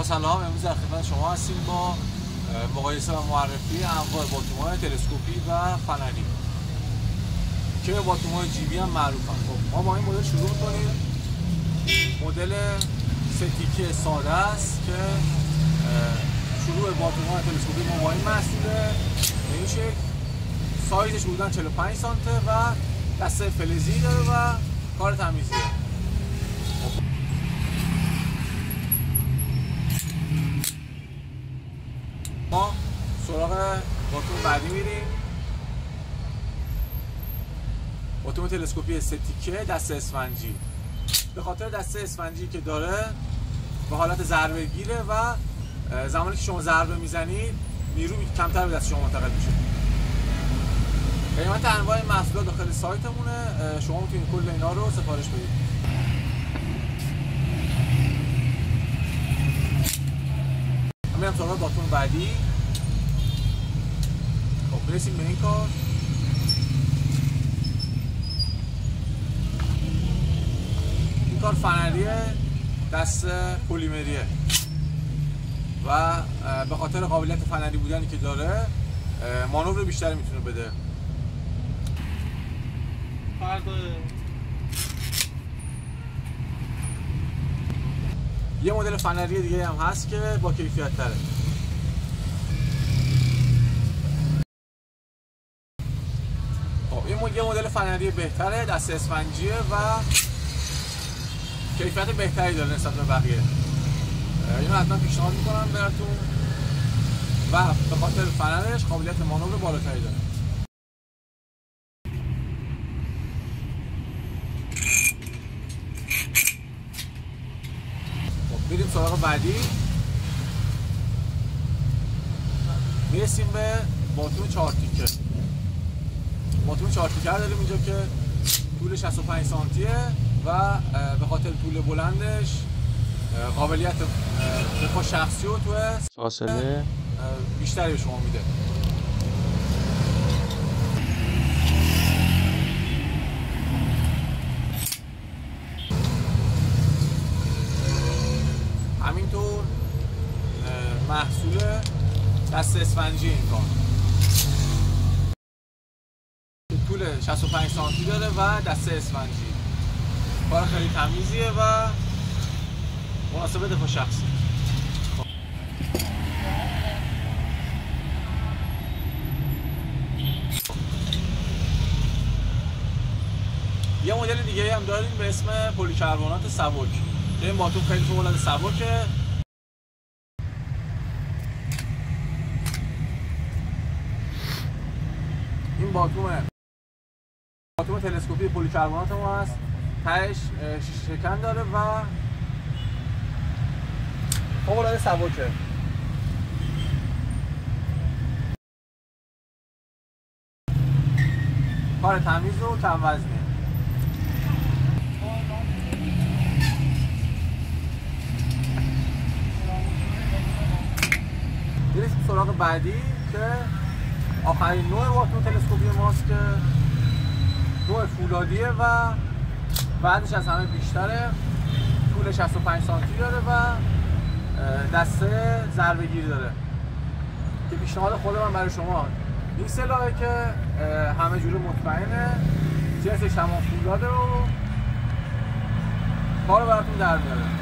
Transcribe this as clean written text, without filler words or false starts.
با سلام، امروز در خدمت شما هستیم با مقایسه و معرفی انواع باتوم‌های تلسکوپی و فنری که باتوم‌های جیبی هم معروفن. خب ما با این مدل شروع می‌کنیم. مدل سه تیکه ساده است که شروع باتوم‌های تلسکوپی ما با این محصوله. به این شکل سایزش حدوداً 45 سانته و دسته فلزی داره و کار تمیزیه. ما سراغ باتوم بعدی میریم. باتوم تلسکوپی سه تیکه دسته اسفنجی. به خاطر دسته اسفنجی که داره به حالت ضربه گیره و زمانی که شما ضربه میزنید نیرو کمتر به دست شما منتقل میشه. قیمت انواع محصولات داخل سایتمونه، شما میتونید کل اینا رو سفارش بدید. میرم سراغ باتوم بعدی. خب برسیم به این کار. این کار فنری دست پلیمریه و به خاطر قابلیت فنری بودنی که داره مانور بیشتری میتونه بده. یه مدل فنری دیگه هم هست که با کیفیت تره. خب یه مدل فنری بهتره، دست اسفنجیه و کیفیت بهتری داره نسبت به بقیه. اینو حتما پیشنهاد میکنم براتون و به خاطر فنرش قابلیت مانور بالاتری داره. میریم سراغ بعدی. میرسیم به باتوم 4 تیکه. باتوم 4 تیکه داریم اینجا که طول 65 سانتیه و به خاطر طول بلندش قابلیت دفاع شخصی و تو فاصله بیشتری به شما میده. همینطور محصول دست اسفنجی این کار طول 65 سانتی داره و دست اسفنجی. کار خیلی تمیزیه و مناسب دفاع شخصی. یه مدل دیگه هم داریم به اسم پلیکربنات سبک. این باتوم خیلی فوق‌العاده سبکه. این باتوم تلسکوپی پلیکربنات ما هست. تهش شیشه شکن داره و فوق‌العاده سبکه. کار تمیز و کم وزنه. بریم سراغ بعدی که آخرین نوع باتوم تلسکوپی ماست که نوع فولادیه و بعدش از همه بیشتره. طول 65 سانتی داره و دسته ضربه گیری داره که پیشنهاد خود من برای شما این سلاحه که همه جوره مطمئنه، جنسش تمام فولاده و کارو براتون در میاره.